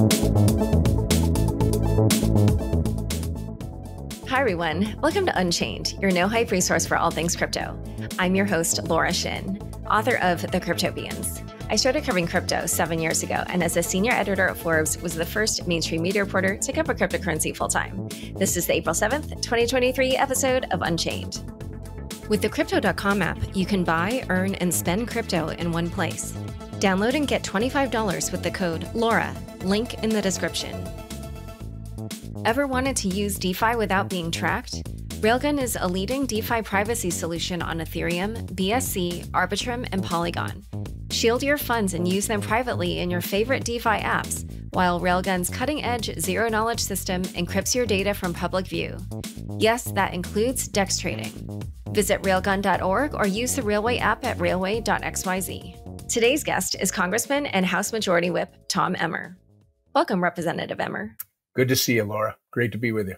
Hi, everyone. Welcome to Unchained, your no-hype resource for all things crypto. I'm your host, Laura Shin, author of The Cryptopians. I started covering crypto 7 years ago, and as a senior editor at Forbes, was the first mainstream media reporter to cover cryptocurrency full-time. This is the April 7th, 2023 episode of Unchained. With the Crypto.com app, you can buy, earn, and spend crypto in one place. Download and get $25 with the code LAURA, link in the description. Ever wanted to use DeFi without being tracked? Railgun is a leading DeFi privacy solution on Ethereum, BSC, Arbitrum, and Polygon. Shield your funds and use them privately in your favorite DeFi apps, while Railgun's cutting-edge zero-knowledge system encrypts your data from public view. Yes, that includes DEX trading. Visit railgun.org or use the Railway app at railway.xyz. Today's guest is Congressman and House Majority Whip Tom Emmer. Welcome, Representative Emmer. Good to see you, Laura. Great to be with you.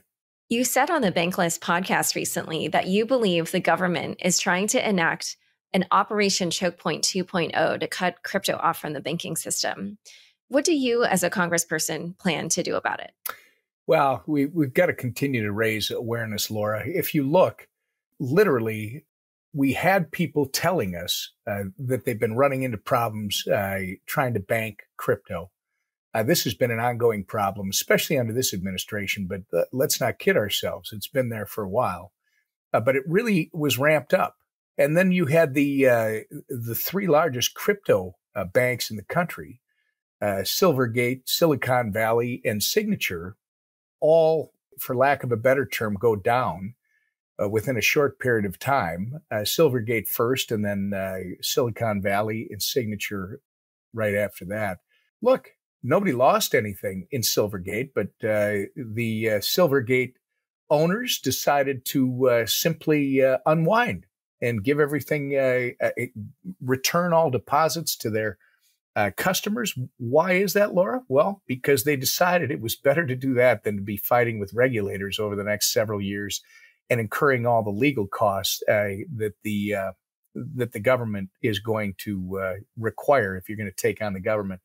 You said on the Bankless podcast recently that you believe the government is trying to enact an Operation Choke Point 2.0 to cut crypto off from the banking system. What do you, as a congressperson, plan to do about it? Well, we've got to continue to raise awareness, Laura. If you look, literally, we had people telling us that they've been running into problems trying to bank crypto. This has been an ongoing problem, especially under this administration, but let's not kid ourselves. It's been there for a while, but it really was ramped up. And then you had the three largest crypto banks in the country, Silvergate, Silicon Valley, and Signature, all, for lack of a better term, go down within a short period of time. Silvergate first, and then Silicon Valley and Signature right after that. Look, nobody lost anything in Silvergate, but the Silvergate owners decided to simply unwind and give everything, return all deposits to their customers. Why is that, Laura? Well, because they decided it was better to do that than to be fighting with regulators over the next several years and incurring all the legal costs that the government is going to require if you're going to take on the government.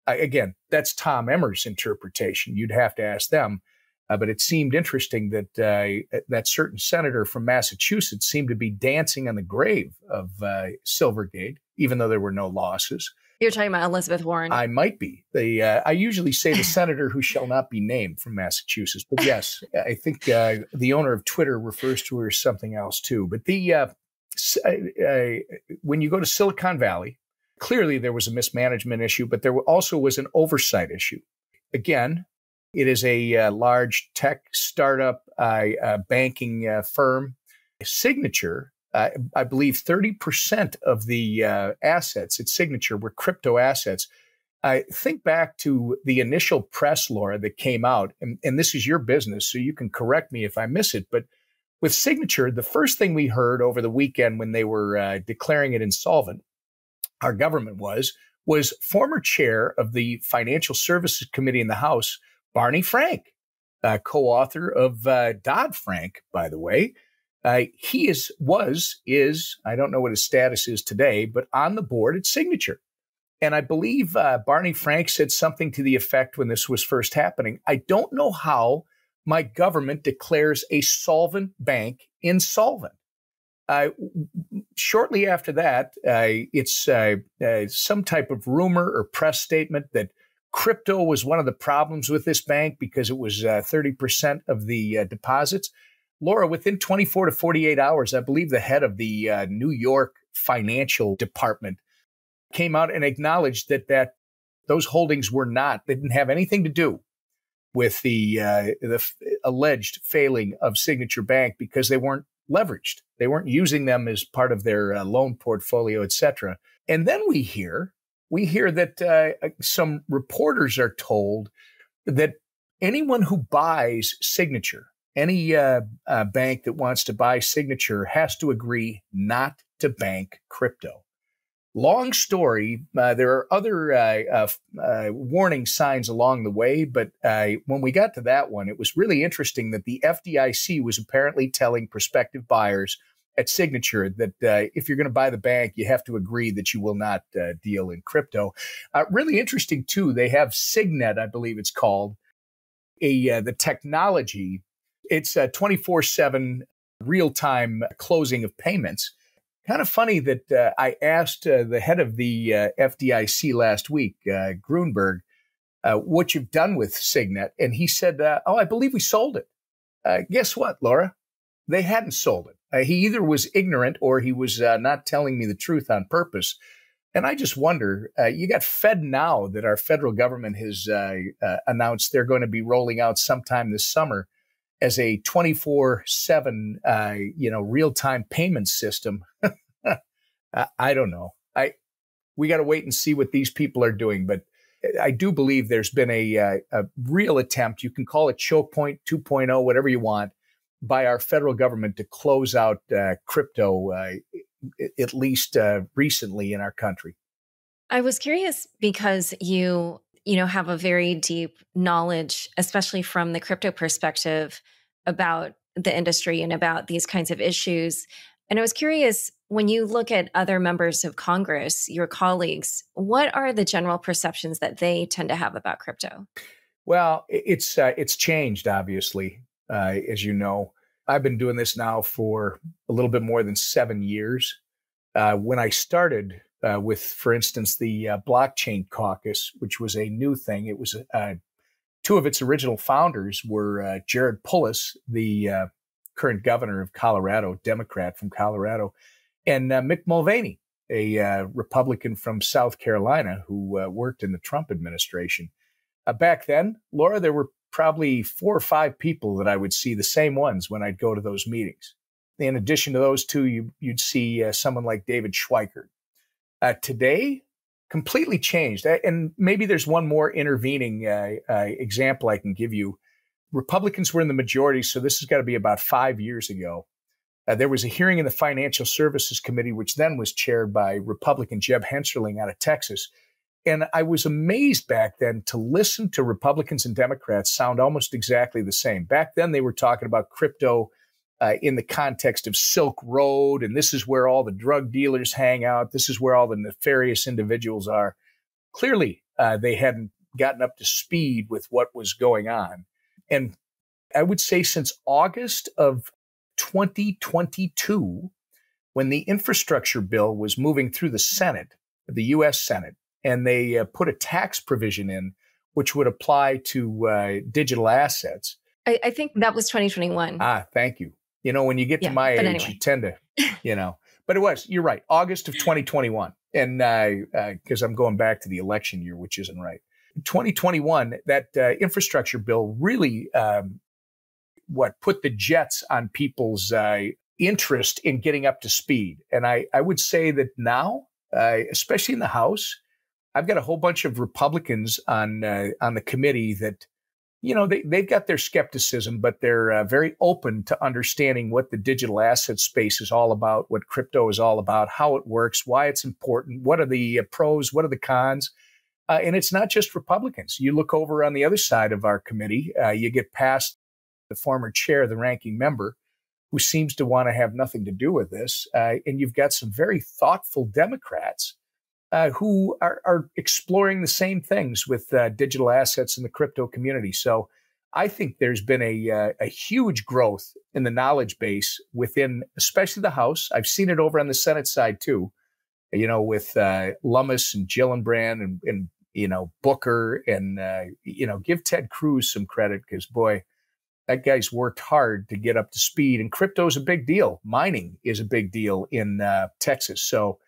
Again, that's Tom Emmer's interpretation. You'd have to ask them. But it seemed interesting that that certain senator from Massachusetts seemed to be dancing on the grave of Silvergate, even though there were no losses. You're talking about Elizabeth Warren. I might be. I usually say the senator who shall not be named from Massachusetts. But yes, I think the owner of Twitter refers to her as something else too. But when you go to Silicon Valley, clearly there was a mismanagement issue, but there also was an oversight issue. Again, it is a large tech startup banking firm. Signature, I believe 30% of the assets at Signature were crypto assets. I think back to the initial press, Laura, that came out, and this is your business, so you can correct me if I miss it, but with Signature, the first thing we heard over the weekend when they were declaring it insolvent, our government was former chair of the Financial Services Committee in the House, Barney Frank, co-author of Dodd-Frank, by the way. He is, I don't know what his status is today, but on the board at Signature. And I believe Barney Frank said something to the effect when this was first happening, I don't know how my government declares a solvent bank insolvent. Shortly after that, it's some type of rumor or press statement that crypto was one of the problems with this bank because it was 30% of the deposits. Laura, within 24 to 48 hours, I believe the head of the New York financial department came out and acknowledged that those holdings they didn't have anything to do with the alleged failing of Signature Bank because they weren't leveraged. They weren't using them as part of their loan portfolio, et cetera. And then we hear that some reporters are told that anyone who buys Signature, any bank that wants to buy Signature, has to agree not to bank crypto. Long story, there are other warning signs along the way, but when we got to that one, it was really interesting that the FDIC was apparently telling prospective buyers at Signature that if you're going to buy the bank, you have to agree that you will not deal in crypto. Really interesting, too. They have Signet, I believe it's called, the technology. It's a 24/7 real-time closing of payments. Kind of funny that I asked the head of the FDIC last week, Grunberg, what you've done with Signet. And he said, I believe we sold it. Guess what, Laura? They hadn't sold it. He either was ignorant or he was not telling me the truth on purpose. And I just wonder, you got FedNow that our federal government has announced they're going to be rolling out sometime this summer as a 24/7, real-time payment system. I don't know. We got to wait and see what these people are doing. But I do believe there's been a real attempt, you can call it choke point 2.0, whatever you want, by our federal government to close out crypto, at least recently in our country. I was curious because you have a very deep knowledge, especially from the crypto perspective, about the industry and about these kinds of issues. And I was curious, when you look at other members of Congress, your colleagues, what are the general perceptions that they tend to have about crypto? Well, it's changed, obviously, as you know. I've been doing this now for a little bit more than 7 years. When I started with, for instance, the blockchain caucus, which was a new thing, it was two of its original founders were Jared Polis, the current governor of Colorado, Democrat from Colorado, and Mick Mulvaney, a Republican from South Carolina who worked in the Trump administration. Back then, Laura, there were probably 4 or 5 people that I would see, the same ones, when I'd go to those meetings. In addition to those two, you'd see someone like David Schweikert. Today, completely changed. And maybe there's one more intervening example I can give you. Republicans were in the majority, so this has got to be about 5 years ago. There was a hearing in the Financial Services Committee, which then was chaired by Republican Jeb Hensarling out of Texas. And I was amazed back then to listen to Republicans and Democrats sound almost exactly the same. Back then, they were talking about crypto in the context of Silk Road, and this is where all the drug dealers hang out. This is where all the nefarious individuals are. Clearly, they hadn't gotten up to speed with what was going on. And I would say since August of 2022, when the infrastructure bill was moving through the Senate, the U.S. Senate, and they put a tax provision in which would apply to digital assets. I think that was 2021. Thank you. When you get to my age, anyway. You tend to, but it was, you're right, August of 2021. And because I'm going back to the election year, which isn't right. 2021, that infrastructure bill really, put the jets on people's interest in getting up to speed. And I would say that now, especially in the House, I've got a whole bunch of Republicans on the committee that, they've got their skepticism, but they're very open to understanding what the digital asset space is all about, what crypto is all about, how it works, why it's important, what are the pros, what are the cons. And it's not just Republicans. You look over on the other side of our committee, you get past the former chair, the ranking member, who seems to want to have nothing to do with this. And you've got some very thoughtful Democrats who are exploring the same things with digital assets in the crypto community. So I think there's been a huge growth in the knowledge base within, especially the House. I've seen it over on the Senate side too, with Lummis and Gillibrand and Booker and, give Ted Cruz some credit because, boy, that guy's worked hard to get up to speed. And crypto is a big deal. Mining is a big deal in Texas. So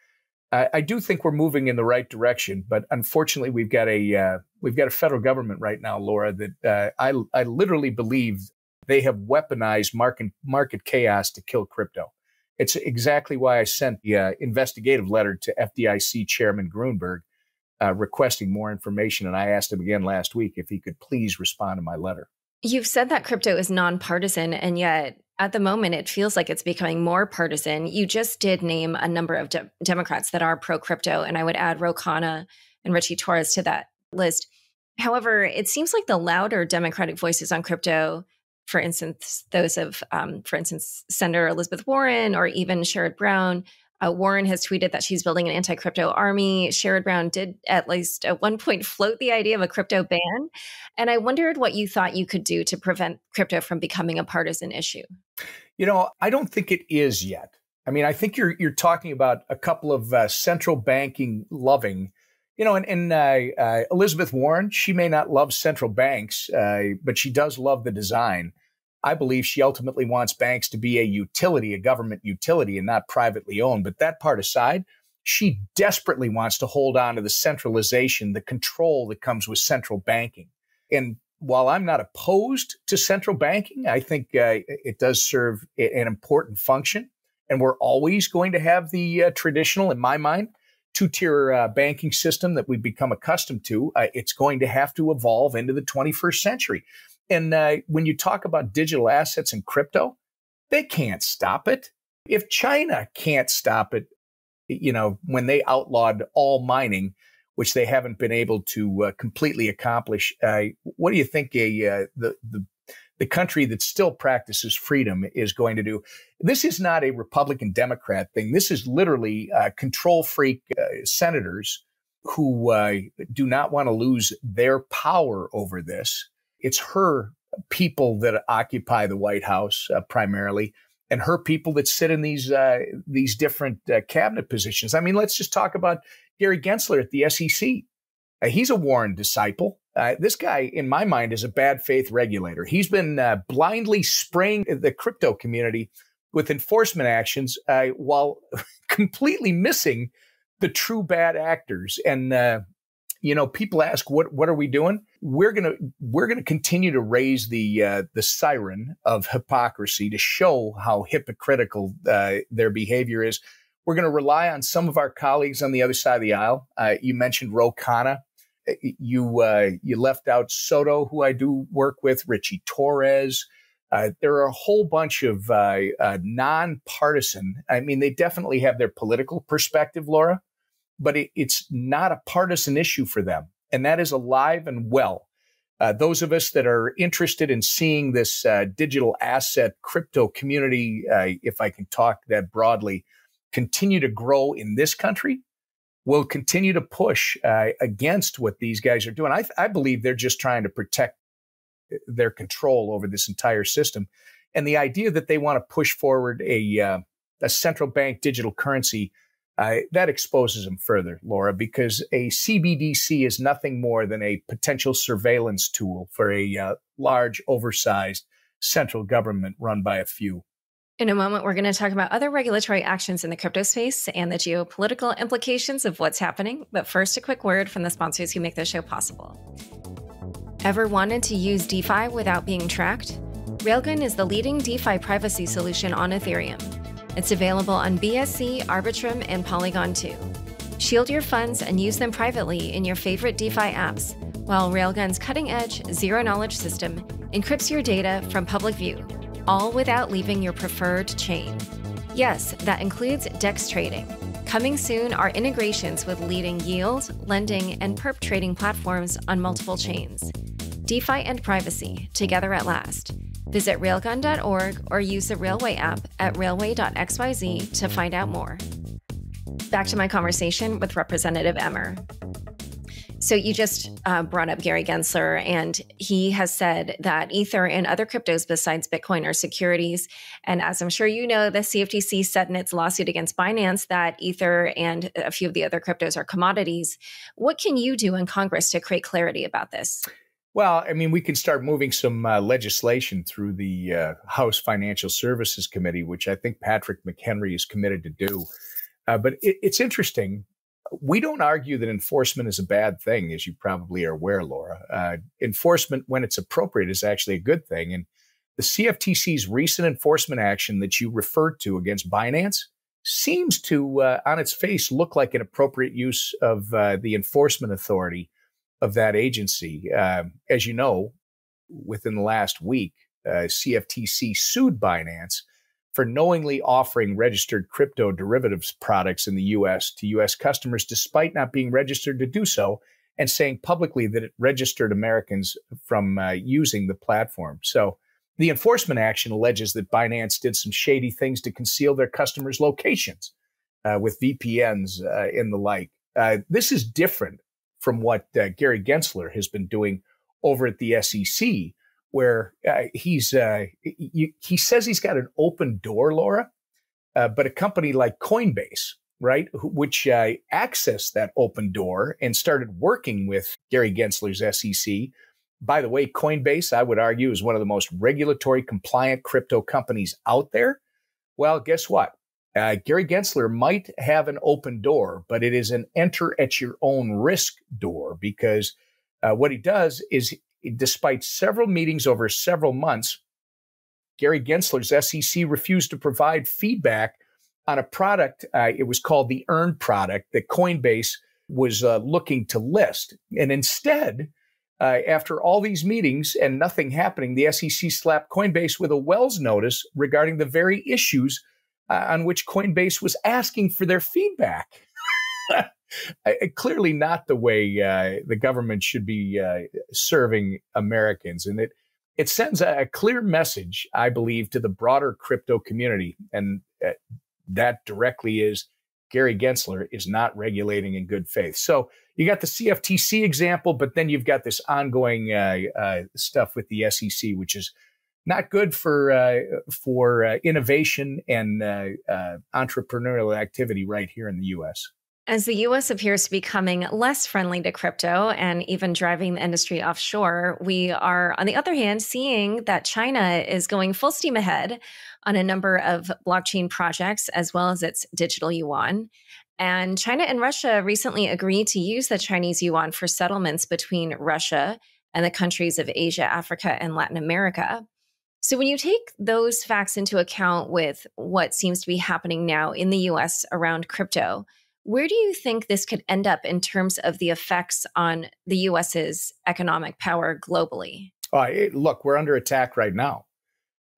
I do think we're moving in the right direction, but unfortunately, we've got a federal government right now, Laura, that I literally believe they have weaponized market chaos to kill crypto. It's exactly why I sent the investigative letter to FDIC Chairman Grunberg requesting more information, and I asked him again last week if he could please respond to my letter. You've said that crypto is nonpartisan, and yet at the moment, it feels like it's becoming more partisan. You just did name a number of Democrats that are pro-crypto, and I would add Ro Khanna and Richie Torres to that list. However, it seems like the louder Democratic voices on crypto for instance, those of, for instance, Senator Elizabeth Warren or even Sherrod Brown. Warren has tweeted that she's building an anti-crypto army. Sherrod Brown did at least at one point float the idea of a crypto ban. And I wondered what you thought you could do to prevent crypto from becoming a partisan issue. I don't think it is yet. I mean, I think you're talking about a couple of central banking loving, and Elizabeth Warren, she may not love central banks, but she does love the design. I believe she ultimately wants banks to be a utility, a government utility, and not privately owned. But that part aside, she desperately wants to hold on to the centralization, the control that comes with central banking. And while I'm not opposed to central banking, I think it does serve an important function. And we're always going to have the traditional, in my mind, two-tier banking system that we've become accustomed to. It's going to have to evolve into the 21st century. And when you talk about digital assets and crypto, they can't stop it. If China can't stop it, when they outlawed all mining, which they haven't been able to completely accomplish, what do you think the country that still practices freedom is going to do? This is not a Republican Democrat thing. This is literally control freak senators who do not want to lose their power over this. It's her people that occupy the White House primarily, and her people that sit in these different cabinet positions. I mean, let's just talk about Gary Gensler at the SEC. He's a Warren disciple. This guy, in my mind, is a bad faith regulator. He's been blindly spraying the crypto community with enforcement actions while completely missing the true bad actors. And people ask, what are we doing? We're gonna continue to raise the siren of hypocrisy to show how hypocritical their behavior is. We're going to rely on some of our colleagues on the other side of the aisle. You mentioned Ro Khanna. You left out Soto, who I do work with, Richie Torres. There are a whole bunch of nonpartisan. I mean, they definitely have their political perspective, Laura, but it's not a partisan issue for them. And that is alive and well. Those of us that are interested in seeing this digital asset crypto community, if I can talk that broadly, continue to grow in this country, will continue to push against what these guys are doing. I believe they're just trying to protect their control over this entire system. And the idea that they want to push forward a central bank digital currency, that exposes them further, Laura, because a CBDC is nothing more than a potential surveillance tool for a large, oversized central government run by a few. In a moment, we're going to talk about other regulatory actions in the crypto space and the geopolitical implications of what's happening. But first, a quick word from the sponsors who make this show possible. Ever wanted to use DeFi without being tracked? Railgun is the leading DeFi privacy solution on Ethereum. It's available on BSC, Arbitrum, and Polygon too. Shield your funds and use them privately in your favorite DeFi apps, while Railgun's cutting-edge, zero-knowledge system encrypts your data from public view, all without leaving your preferred chain. Yes, that includes DEX trading. Coming soon are integrations with leading yield, lending, and perp trading platforms on multiple chains. DeFi and privacy, together at last. Visit railgun.org or use the Railway app at railway.xyz to find out more. Back to my conversation with Representative Emmer. So you just brought up Gary Gensler, and he has said that Ether and other cryptos besides Bitcoin are securities. And as I'm sure you know, the CFTC said in its lawsuit against Binance that Ether and a few of the other cryptos are commodities. What can you do in Congress to create clarity about this? Well, I mean, we can start moving some legislation through the House Financial Services Committee, which I think Patrick McHenry is committed to do. But it's interesting. We don't argue that enforcement is a bad thing, as you probably are aware, Laura. Enforcement, when it's appropriate, is actually a good thing. And the CFTC's recent enforcement action that you referred to against Binance seems to, on its face, look like an appropriate use of the enforcement authority of that agency. As you know, within the last week, CFTC sued Binance for knowingly offering registered crypto derivatives products in the U.S. to U.S. customers, despite not being registered to do so, and saying publicly that it registered Americans from using the platform. So, The enforcement action alleges that Binance did some shady things to conceal their customers' locations with VPNs and the like. This is different from what Gary Gensler has been doing over at the SEC, where he says he's got an open door, Laura, but a company like Coinbase, right, which accessed that open door and started working with Gary Gensler's SEC. By the way, Coinbase, I would argue, is one of the most regulatory compliant crypto companies out there. Well, guess what? Gary Gensler might have an open door, but it is an enter at your own risk door, because what he does is, despite several meetings over several months, Gary Gensler's SEC refused to provide feedback on a product. It was called the Earn product that Coinbase was looking to list. And instead, after all these meetings and nothing happening, the SEC slapped Coinbase with a Wells notice regarding the very issues on which Coinbase was asking for their feedback. Clearly not the way the government should be serving Americans. And it sends a clear message, I believe, to the broader crypto community. And that directly is Gary Gensler is not regulating in good faith. So you got the CFTC example, but then you've got this ongoing stuff with the SEC, which is not good for innovation and entrepreneurial activity right here in the U.S. As the U.S. appears to be becoming less friendly to crypto and even driving the industry offshore, we are, on the other hand, seeing that China is going full steam ahead on a number of blockchain projects, as well as its digital yuan. And China and Russia recently agreed to use the Chinese yuan for settlements between Russia and the countries of Asia, Africa, and Latin America. So when you take those facts into account with what seems to be happening now in the U.S. around crypto, where do you think this could end up in terms of the effects on the U.S.'s economic power globally? Look, we're under attack right now.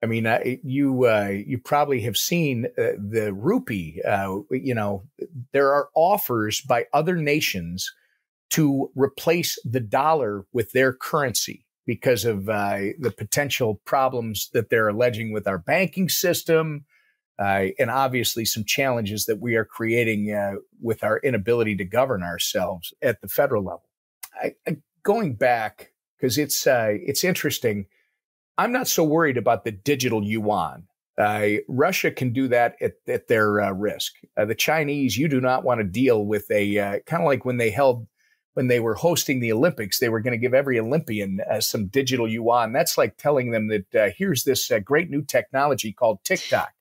I mean, you probably have seen the rupee. There are offers by other nations to replace the dollar with their currency because of the potential problems that they're alleging with our banking system, and obviously some challenges that we are creating with our inability to govern ourselves at the federal level. Going back, because it's interesting, I'm not so worried about the digital yuan. Russia can do that at their risk. The Chinese, you do not want to deal with a kind of like when they were hosting the Olympics, they were going to give every Olympian some digital yuan. That's like telling them that here's this great new technology called TikTok.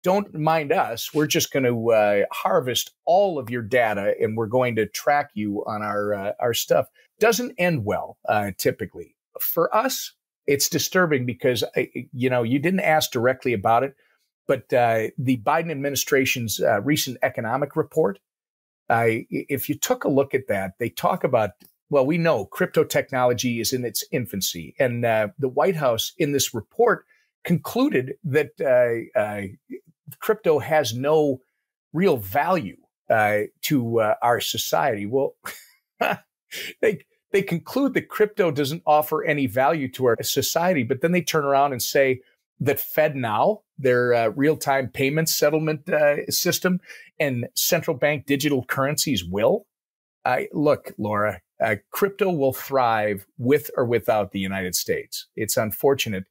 Don't mind us. We're just going to harvest all of your data, and we're going to track you on our stuff. Doesn't end well, typically. For us, it's disturbing because, you didn't ask directly about it, but the Biden administration's recent economic report, if you took a look at that, they talk about, well, we know crypto technology is in its infancy. And the White House in this report concluded that crypto has no real value to our society. Well, they conclude that crypto doesn't offer any value to our society, but then they turn around and say that FedNow, their real-time payment settlement system, and central bank digital currencies will. Look, Laura, crypto will thrive with or without the United States. It's unfortunate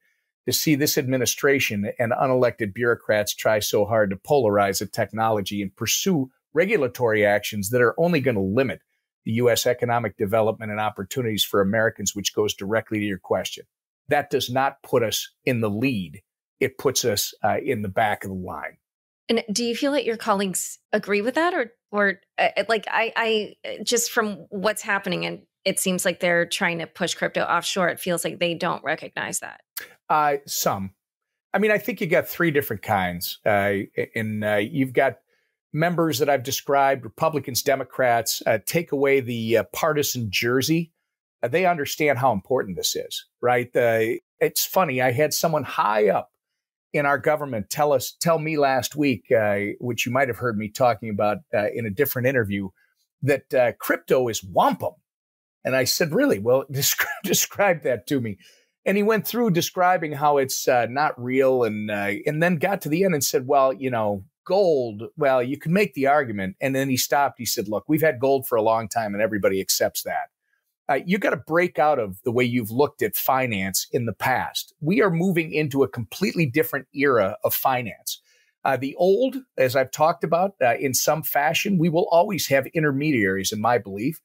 to see this administration and unelected bureaucrats try so hard to polarize a technology and pursue regulatory actions that are only going to limit the U.S. economic development and opportunities for Americans, which goes directly to your question. That does not put us in the lead. It puts us in the back of the line. And do you feel that your colleagues agree with that, or I just from what's happening, and it seems like they're trying to push crypto offshore. It feels like they don't recognize that. Some. I mean, I think you got three different kinds, and you've got members that I've described, Republicans, Democrats, take away the partisan jersey. They understand how important this is, right? It's funny. I had someone high up in our government tell me last week, which you might have heard me talking about in a different interview, that crypto is wampum. And I said, really? Well, describe that to me. And he went through describing how it's not real, and then got to the end and said, well, gold, well, you can make the argument. And then he stopped. He said, look, we've had gold for a long time and everybody accepts that. You got to break out of the way you've looked at finance in the past. We are moving into a completely different era of finance. The old, as I've talked about, in some fashion, we will always have intermediaries, in my belief.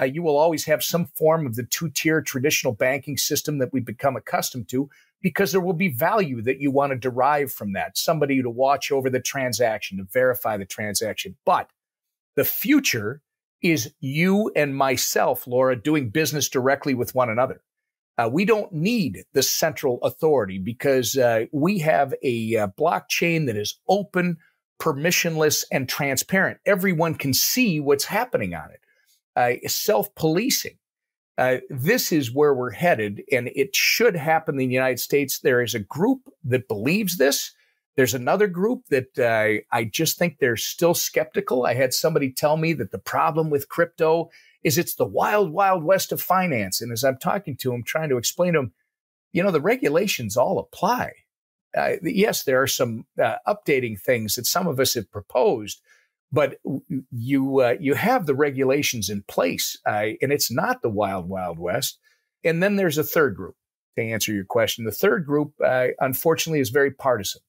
You will always have some form of the two-tier traditional banking system that we've become accustomed to, because there will be value that you want to derive from that. Somebody to watch over the transaction, to verify the transaction. But the future is you and myself, Laura, doing business directly with one another. We don't need the central authority, because we have a blockchain that is open, permissionless, and transparent. Everyone can see what's happening on it. Self-policing. This is where we're headed, and it should happen in the United States. There is a group that believes this. There's another group that I just think they're still skeptical. I had somebody tell me that the problem with crypto is it's the wild, wild west of finance. And as I'm talking to them, trying to explain to them, the regulations all apply. Yes, there are some updating things that some of us have proposed, but you have the regulations in place, and it's not the wild, wild west. And then there's a third group, to answer your question. The third group, unfortunately, is very partisan.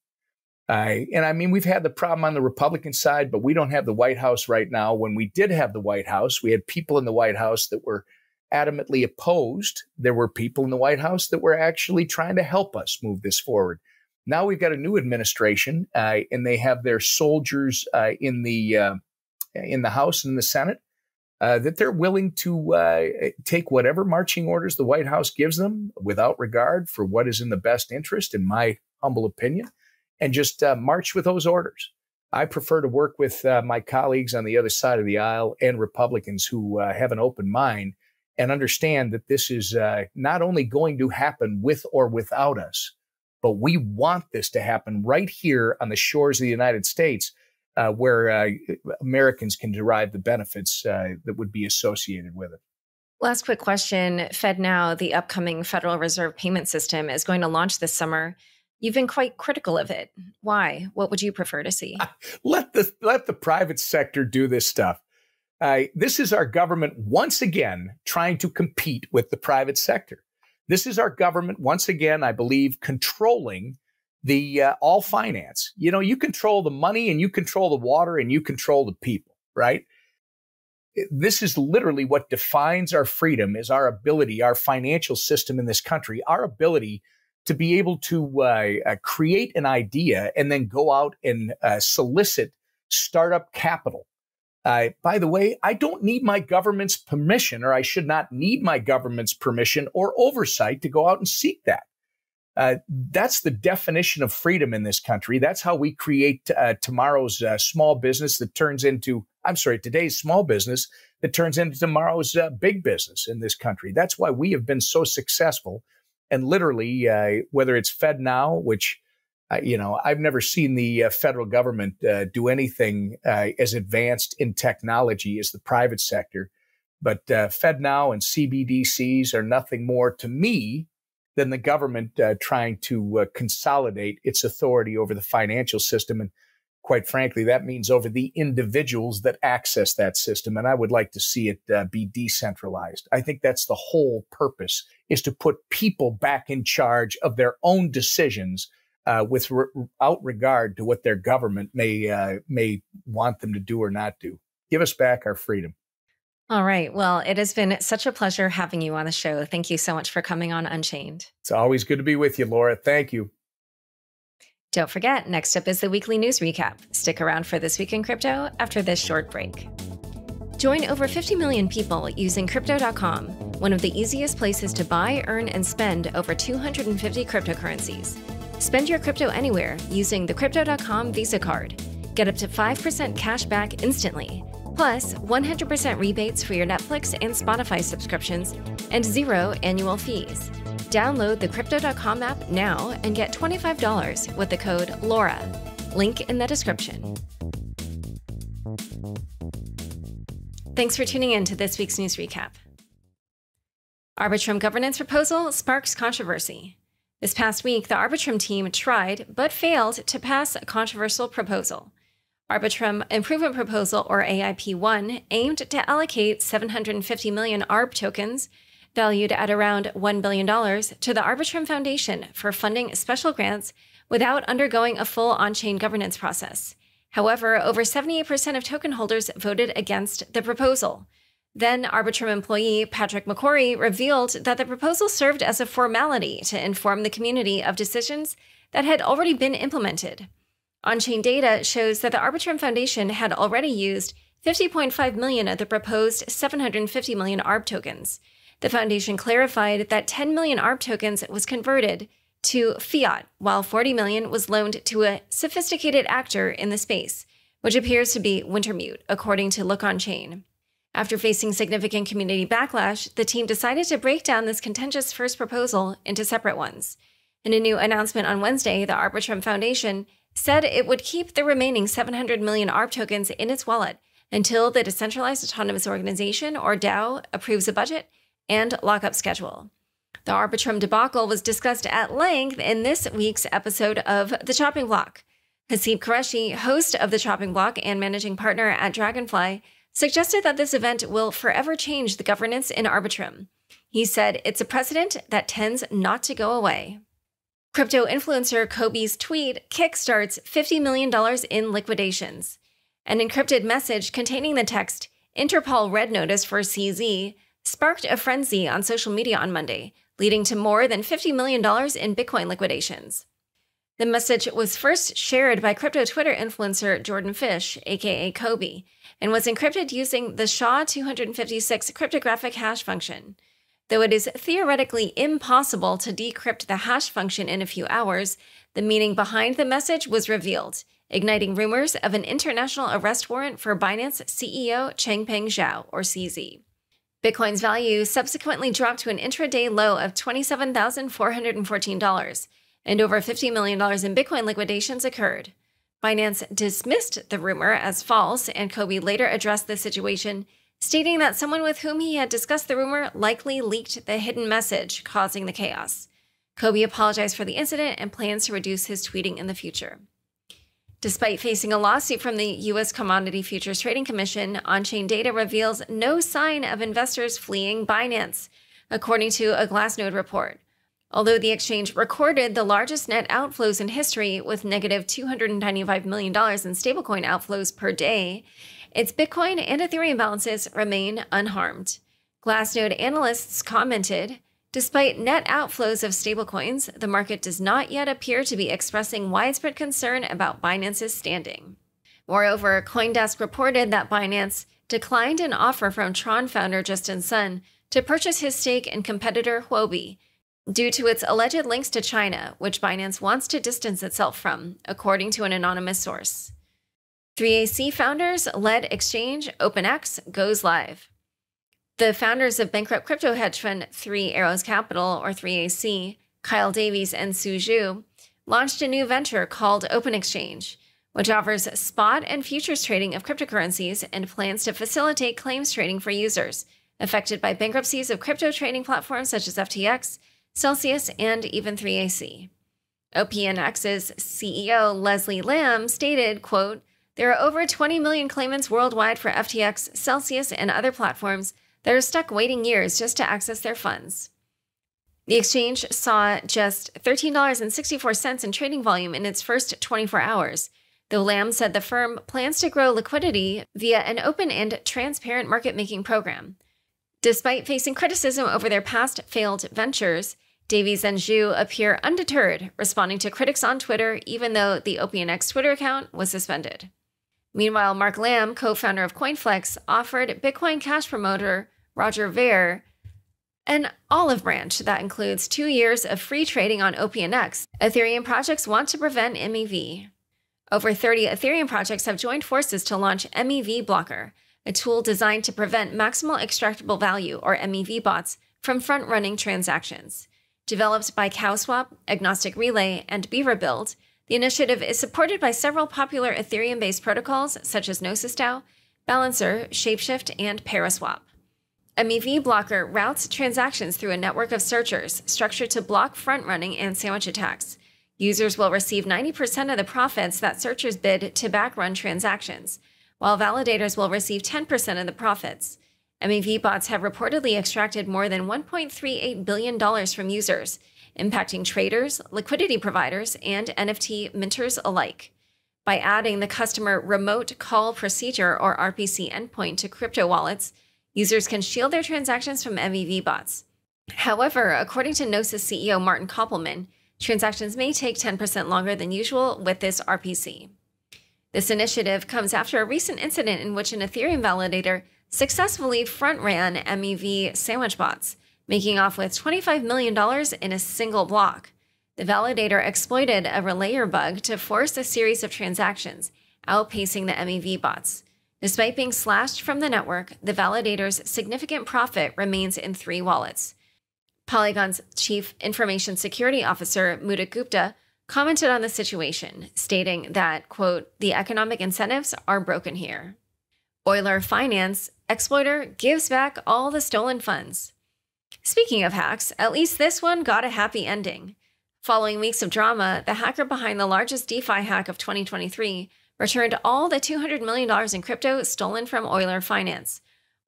And I mean, we've had the problem on the Republican side, but we don't have the White House right now. When we did have the White House, we had people in the White House that were adamantly opposed. There were people in the White House that were actually trying to help us move this forward. Now we've got a new administration, and they have their soldiers in the House and the Senate that they're willing to take whatever marching orders the White House gives them without regard for what is in the best interest, in my humble opinion, and just march with those orders. I prefer to work with my colleagues on the other side of the aisle and Republicans who have an open mind and understand that this is not only going to happen with or without us, but we want this to happen right here on the shores of the United States, where Americans can derive the benefits that would be associated with it. Last quick question. FedNow, the upcoming Federal Reserve payment system, is going to launch this summer. You've been quite critical of it. Why? What would you prefer to see? Let the private sector do this stuff. This is our government once again trying to compete with the private sector. This is our government once again, I believe, controlling the all finance. You control the money, and you control the water, and you control the people, right? This is literally what defines our freedom, is our ability, our financial system in this country, our ability to be able to create an idea and then go out and solicit startup capital. By the way, I don't need my government's permission, or I should not need my government's permission or oversight to go out and seek that. That's the definition of freedom in this country. That's how we create tomorrow's small business that turns into, today's small business that turns into tomorrow's big business in this country. That's why we have been so successful. And literally, whether it's FedNow, which, I've never seen the federal government do anything as advanced in technology as the private sector. But FedNow and CBDCs are nothing more to me than the government trying to consolidate its authority over the financial system. And quite frankly, that means over the individuals that access that system. And I would like to see it be decentralized. I think that's the whole purpose, is to put people back in charge of their own decisions without regard to what their government may want them to do or not do. Give us back our freedom. All right. Well, it has been such a pleasure having you on the show. Thank you so much for coming on Unchained. It's always good to be with you, Laura. Thank you. Don't forget, next up is the weekly news recap. Stick around for This Week in Crypto after this short break. Join over 50 million people using Crypto.com, one of the easiest places to buy, earn, and spend over 250 cryptocurrencies. Spend your crypto anywhere using the Crypto.com Visa card. Get up to 5% cash back instantly, plus 100% rebates for your Netflix and Spotify subscriptions, and 0 annual fees. Download the Crypto.com app now and get $25 with the code LAURA. Link in the description. Thanks for tuning in to this week's news recap. Arbitrum governance proposal sparks controversy. This past week, the Arbitrum team tried but failed to pass a controversial proposal. Arbitrum Improvement Proposal, or AIP1, aimed to allocate 750 million ARB tokens, valued at around $1 billion, to the Arbitrum Foundation for funding special grants without undergoing a full on-chain governance process. However, over 78% of token holders voted against the proposal. Then Arbitrum employee Patrick McCrory revealed that the proposal served as a formality to inform the community of decisions that had already been implemented. On-chain data shows that the Arbitrum Foundation had already used 50.5 million of the proposed 750 million ARB tokens. The foundation clarified that 10 million ARB tokens was converted to fiat, while 40 million was loaned to a sophisticated actor in the space, which appears to be Wintermute, according to Look On-Chain. After facing significant community backlash, the team decided to break down this contentious first proposal into separate ones. In a new announcement on Wednesday, the Arbitrum Foundation said it would keep the remaining 700 million ARB tokens in its wallet until the Decentralized Autonomous Organization, or DAO, approves a budget and lockup schedule. The Arbitrum debacle was discussed at length in this week's episode of The Chopping Block. Haseeb Qureshi, host of The Chopping Block and managing partner at Dragonfly, suggested that this event will forever change the governance in Arbitrum. He said it's a precedent that tends not to go away. Crypto influencer Kobe's tweet kickstarts $50 million in liquidations. An encrypted message containing the text, "Interpol Red Notice for CZ," sparked a frenzy on social media on Monday, leading to more than $50 million in Bitcoin liquidations. The message was first shared by crypto Twitter influencer Jordan Fish, aka Kobe, and was encrypted using the SHA-256 cryptographic hash function. Though it is theoretically impossible to decrypt the hash function in a few hours, the meaning behind the message was revealed, igniting rumors of an international arrest warrant for Binance CEO Changpeng Zhao, or CZ. Bitcoin's value subsequently dropped to an intraday low of $27,414, and over $50 million in Bitcoin liquidations occurred. Binance dismissed the rumor as false, and Kobe later addressed the situation, stating that someone with whom he had discussed the rumor likely leaked the hidden message, causing the chaos. Kobe apologized for the incident and plans to reduce his tweeting in the future. Despite facing a lawsuit from the U.S. Commodity Futures Trading Commission, on-chain data reveals no sign of investors fleeing Binance, according to a Glassnode report. Although the exchange recorded the largest net outflows in history with negative $295 million in stablecoin outflows per day, its Bitcoin and Ethereum balances remain unharmed. Glassnode analysts commented, despite net outflows of stablecoins, the market does not yet appear to be expressing widespread concern about Binance's standing. Moreover, CoinDesk reported that Binance declined an offer from Tron founder Justin Sun to purchase his stake in competitor Huobi due to its alleged links to China, which Binance wants to distance itself from, according to an anonymous source. 3AC founders led exchange OpenX goes live. The founders of bankrupt crypto hedge fund Three Arrows Capital, or 3AC, Kyle Davies and Su Zhu, launched a new venture called OpenExchange, which offers spot and futures trading of cryptocurrencies and plans to facilitate claims trading for users affected by bankruptcies of crypto trading platforms such as FTX, Celsius, and even 3AC. OpenX's CEO Leslie Lam stated, quote, "There are over 20 million claimants worldwide for FTX, Celsius, and other platforms that are stuck waiting years just to access their funds." The exchange saw just $13.64 in trading volume in its first 24 hours, though Lam said the firm plans to grow liquidity via an open and transparent market-making program. Despite facing criticism over their past failed ventures, Davies and Zhu appear undeterred, responding to critics on Twitter even though the OpenX Twitter account was suspended. Meanwhile, Mark Lam, co-founder of CoinFlex, offered Bitcoin Cash promoter Roger Ver an olive branch that includes 2 years of free trading on OpenX. Ethereum projects want to prevent MEV. Over 30 Ethereum projects have joined forces to launch MEV Blocker, a tool designed to prevent maximal extractable value, or MEV bots, from front-running transactions. Developed by CowSwap, Agnostic Relay, and BeaverBuild, the initiative is supported by several popular Ethereum-based protocols such as Gnosis DAO, Balancer, Shapeshift, and Paraswap. MEV blocker routes transactions through a network of searchers structured to block front-running and sandwich attacks. Users will receive 90% of the profits that searchers bid to backrun transactions, while validators will receive 10% of the profits. MEV bots have reportedly extracted more than $1.38 billion from users, impacting traders, liquidity providers, and NFT minters alike. By adding the customer remote call procedure or RPC endpoint to crypto wallets, users can shield their transactions from MEV bots. However, according to Gnosis CEO Martin Koppelman, transactions may take 10% longer than usual with this RPC. This initiative comes after a recent incident in which an Ethereum validator successfully front-ran MEV sandwich bots, making off with $25 million in a single block. The validator exploited a relayer bug to force a series of transactions, outpacing the MEV bots. Despite being slashed from the network, the validator's significant profit remains in 3 wallets. Polygon's Chief Information Security Officer, Mudit Gupta, commented on the situation, stating that, quote, "The economic incentives are broken here." Euler Finance exploiter gives back all the stolen funds. Speaking of hacks, at least this one got a happy ending. Following weeks of drama, the hacker behind the largest DeFi hack of 2023 returned all the $200 million in crypto stolen from Euler Finance.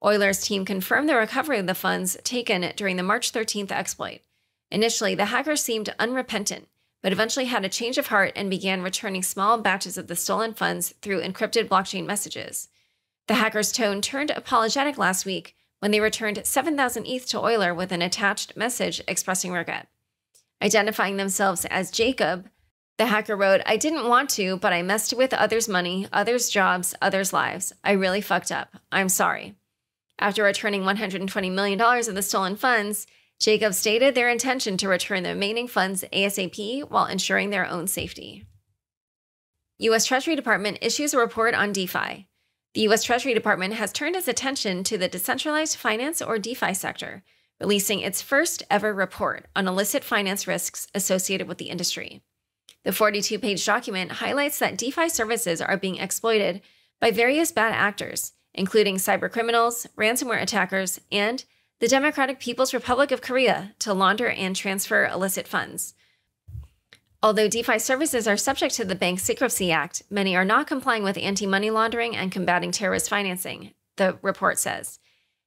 Euler's team confirmed the recovery of the funds taken during the March 13th exploit. Initially, the hackers seemed unrepentant, but eventually had a change of heart and began returning small batches of the stolen funds through encrypted blockchain messages. The hackers' tone turned apologetic last week when they returned 7,000 ETH to Euler with an attached message expressing regret. Identifying themselves as Jacob, the hacker wrote, "I didn't want to, but I messed with others' money, others' jobs, others' lives. I really fucked up. I'm sorry." After returning $120 million of the stolen funds, Jacob stated their intention to return the remaining funds ASAP while ensuring their own safety. U.S. Treasury Department issues a report on DeFi. The U.S. Treasury Department has turned its attention to the decentralized finance or DeFi sector, releasing its first ever report on illicit finance risks associated with the industry. The 42-page document highlights that DeFi services are being exploited by various bad actors, including cybercriminals, ransomware attackers, and the Democratic People's Republic of Korea, to launder and transfer illicit funds. Although DeFi services are subject to the Bank Secrecy Act, many are not complying with anti-money laundering and combating terrorist financing, the report says.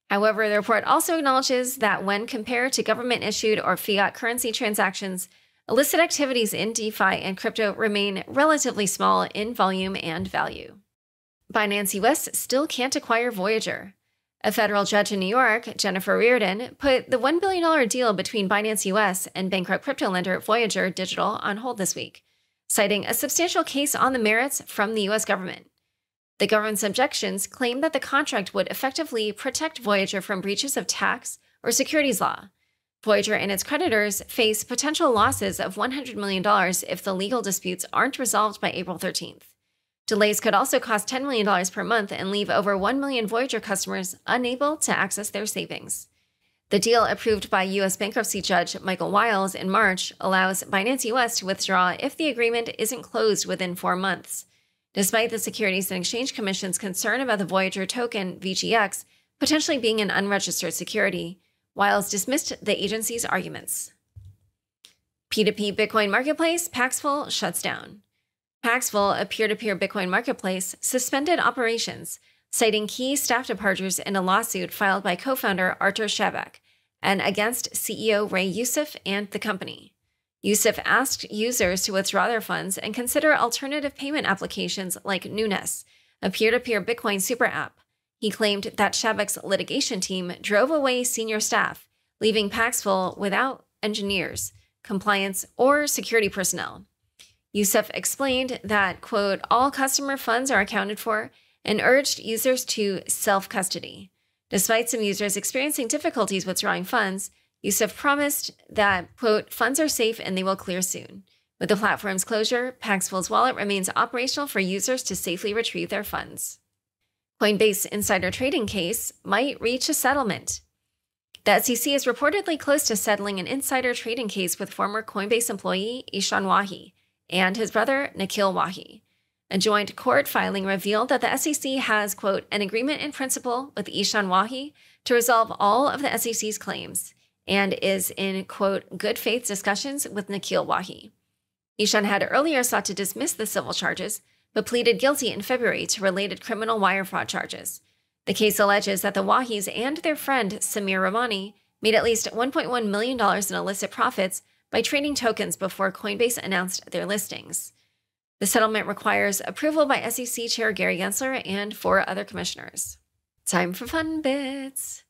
However, the report also acknowledges that when compared to government-issued or fiat currency transactions, illicit activities in DeFi and crypto remain relatively small in volume and value. Binance US still can't acquire Voyager. A federal judge in New York, Jennifer Reardon, put the $1 billion deal between Binance US and bankrupt crypto lender Voyager Digital on hold this week, citing a substantial case on the merits from the US government. The government's objections claim that the contract would effectively protect Voyager from breaches of tax or securities law. Voyager and its creditors face potential losses of $100 million if the legal disputes aren't resolved by April 13th. Delays could also cost $10 million per month and leave over 1 million Voyager customers unable to access their savings. The deal, approved by U.S. bankruptcy judge Michael Wiles in March, allows Binance US to withdraw if the agreement isn't closed within 4 months. Despite the Securities and Exchange Commission's concern about the Voyager token, VGX, potentially being an unregistered security, Wiles dismissed the agency's arguments. P2P Bitcoin marketplace, Paxful, shuts down. Paxful, a peer-to-peer Bitcoin marketplace, suspended operations, citing key staff departures in a lawsuit filed by co-founder Artur Shabak and against CEO Ray Youssef and the company. Youssef asked users to withdraw their funds and consider alternative payment applications like Nunes, a peer-to-peer Bitcoin super app. He claimed that Shabak's litigation team drove away senior staff, leaving Paxful without engineers, compliance, or security personnel. Youssef explained that, quote, all customer funds are accounted for and urged users to self-custody. Despite some users experiencing difficulties withdrawing funds, Youssef promised that, quote, funds are safe and they will clear soon. With the platform's closure, Paxful's wallet remains operational for users to safely retrieve their funds. Coinbase insider trading case might reach a settlement. The SEC is reportedly close to settling an insider trading case with former Coinbase employee Ishan Wahi and his brother Nikhil Wahi. A joint court filing revealed that the SEC has, quote, an agreement in principle with Ishan Wahi to resolve all of the SEC's claims and is in, quote, good faith discussions with Nikhil Wahi. Ishan had earlier sought to dismiss the civil charges, but pleaded guilty in February to related criminal wire fraud charges. The case alleges that the Wahis and their friend Samir Ramani made at least $1.1 million in illicit profits by trading tokens before Coinbase announced their listings. The settlement requires approval by SEC Chair Gary Gensler and 4 other commissioners. Time for fun bits.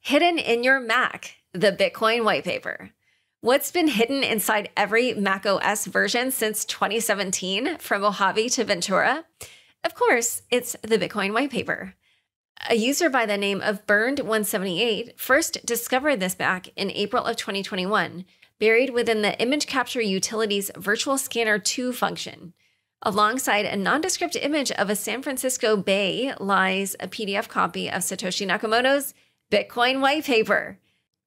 Hidden in your Mac, the Bitcoin white paper. What's been hidden inside every macOS version since 2017, from Mojave to Ventura? Of course, it's the Bitcoin white paper. A user by the name of Burned178 first discovered this back in April of 2021, buried within the image capture utility's Virtual Scanner 2 function. Alongside a nondescript image of a San Francisco bay lies a PDF copy of Satoshi Nakamoto's Bitcoin white paper.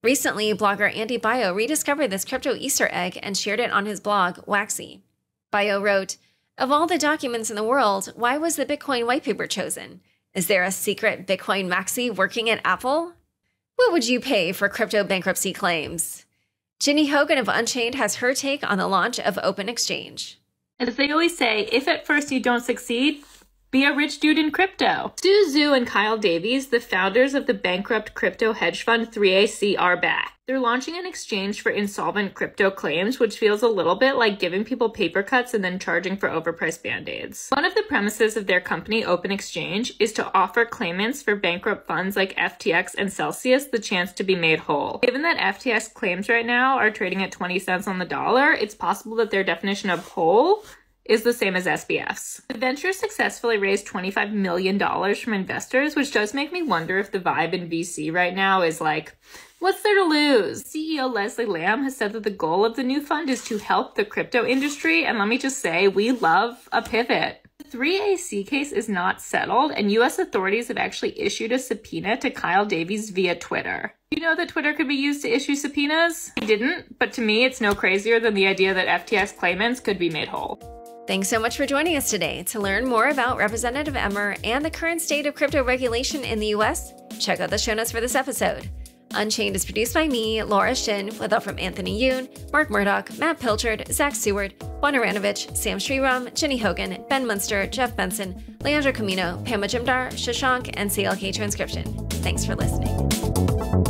Recently, blogger Andy Bio rediscovered this crypto Easter egg and shared it on his blog, Waxy. Bio wrote, "Of all the documents in the world, why was the Bitcoin white paper chosen? Is there a secret Bitcoin maxi working at Apple? What would you pay for crypto bankruptcy claims?" Ginny Hogan of Unchained has her take on the launch of Open Exchange. As they always say, if at first you don't succeed, be a rich dude in crypto. Stu Zhu and Kyle Davies, the founders of the bankrupt crypto hedge fund 3AC, are back. They're launching an exchange for insolvent crypto claims, which feels a little bit like giving people paper cuts and then charging for overpriced band-aids. One of the premises of their company, Open Exchange, is to offer claimants for bankrupt funds like FTX and Celsius the chance to be made whole. Given that FTX claims right now are trading at 20 cents on the dollar, it's possible that their definition of whole is the same as SBF's. The venture successfully raised $25 million from investors, which does make me wonder if the vibe in VC right now is like, what's there to lose? CEO Leslie Lamb has said that the goal of the new fund is to help the crypto industry, and let me just say, we love a pivot. The 3AC case is not settled, and US authorities have actually issued a subpoena to Kyle Davies via Twitter. You know that Twitter could be used to issue subpoenas? I didn't, but to me it's no crazier than the idea that FTX claimants could be made whole. Thanks so much for joining us today. To learn more about Representative Emmer and the current state of crypto regulation in the US, check out the show notes for this episode. Unchained is produced by me, Laura Shin, with help from Anthony Yoon, Mark Murdoch, Matt Pilchard, Zach Seward, Juan Aranovich, Sam Sriram, Ginny Hogan, Ben Munster, Jeff Benson, Leandro Camino, Pam Majumdar, Shashank, and CLK Transcription. Thanks for listening.